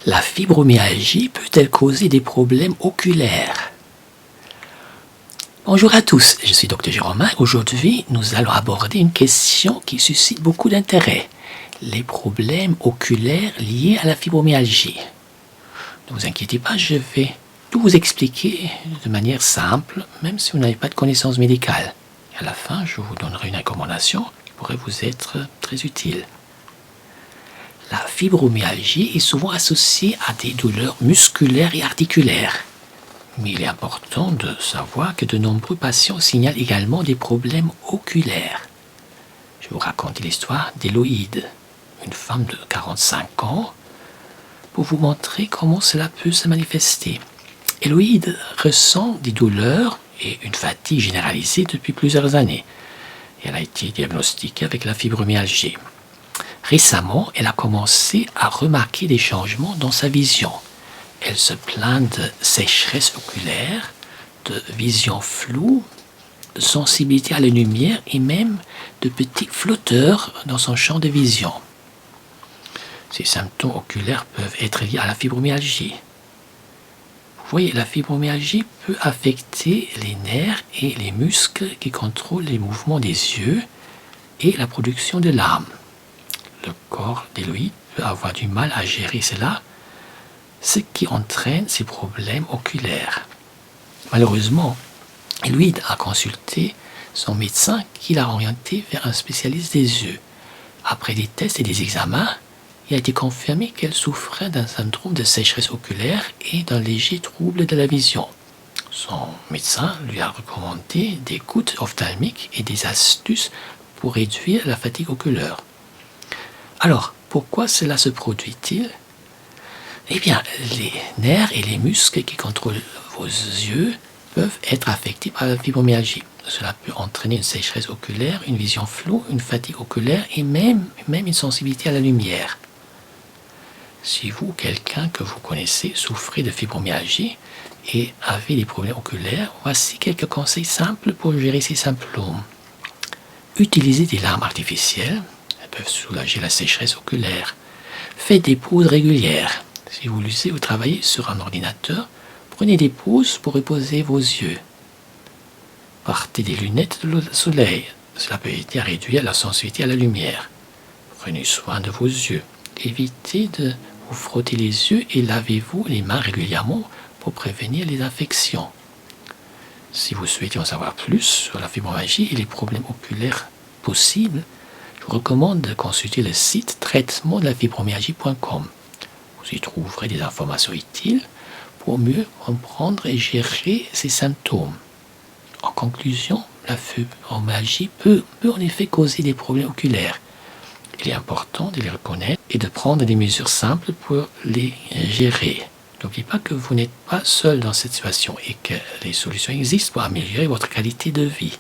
La fibromyalgie peut-elle causer des problèmes oculaires? Bonjour à tous, je suis Dr Jérôme. Aujourd'hui, nous allons aborder une question qui suscite beaucoup d'intérêt. Les problèmes oculaires liés à la fibromyalgie. Ne vous inquiétez pas, je vais tout vous expliquer de manière simple, même si vous n'avez pas de connaissances médicales. Et à la fin, je vous donnerai une recommandation qui pourrait vous être très utile. La fibromyalgie est souvent associée à des douleurs musculaires et articulaires. Mais il est important de savoir que de nombreux patients signalent également des problèmes oculaires. Je vais vous raconter l'histoire d'Héloïde, une femme de 45 ans, pour vous montrer comment cela peut se manifester. Héloïde ressent des douleurs et une fatigue généralisée depuis plusieurs années. Elle a été diagnostiquée avec la fibromyalgie. Récemment, elle a commencé à remarquer des changements dans sa vision. Elle se plaint de sécheresse oculaire, de vision floue, de sensibilité à la lumière et même de petits flotteurs dans son champ de vision. Ces symptômes oculaires peuvent être liés à la fibromyalgie. Vous voyez, la fibromyalgie peut affecter les nerfs et les muscles qui contrôlent les mouvements des yeux et la production de larmes. Le corps d'Héloïde peut avoir du mal à gérer cela, ce qui entraîne ces problèmes oculaires. Malheureusement, Héloïde a consulté son médecin qui l'a orienté vers un spécialiste des yeux. Après des tests et des examens, il a été confirmé qu'elle souffrait d'un syndrome de sécheresse oculaire et d'un léger trouble de la vision. Son médecin lui a recommandé des gouttes ophtalmiques et des astuces pour réduire la fatigue oculaire. Alors, pourquoi cela se produit-il? Eh bien, les nerfs et les muscles qui contrôlent vos yeux peuvent être affectés par la fibromyalgie. Cela peut entraîner une sécheresse oculaire, une vision floue, une fatigue oculaire et même une sensibilité à la lumière. Si vous ou quelqu'un que vous connaissez souffrez de fibromyalgie et avez des problèmes oculaires, voici quelques conseils simples pour gérer ces symptômes. Utilisez des larmes artificielles. Peuvent soulager la sécheresse oculaire. Faites des pauses régulières. Si vous lisez ou travaillez sur un ordinateur, prenez des pauses pour reposer vos yeux. Portez des lunettes de soleil. Cela peut aider à réduire la sensibilité à la lumière. Prenez soin de vos yeux. Évitez de vous frotter les yeux et lavez-vous les mains régulièrement pour prévenir les infections. Si vous souhaitez en savoir plus sur la fibromyalgie et les problèmes oculaires possibles, je vous recommande de consulter le site traitement-de-la-fibromyalgie.com. Vous y trouverez des informations utiles pour mieux comprendre et gérer ces symptômes. En conclusion, la fibromyalgie peut en effet causer des problèmes oculaires. Il est important de les reconnaître et de prendre des mesures simples pour les gérer. N'oubliez pas que vous n'êtes pas seul dans cette situation et que les solutions existent pour améliorer votre qualité de vie.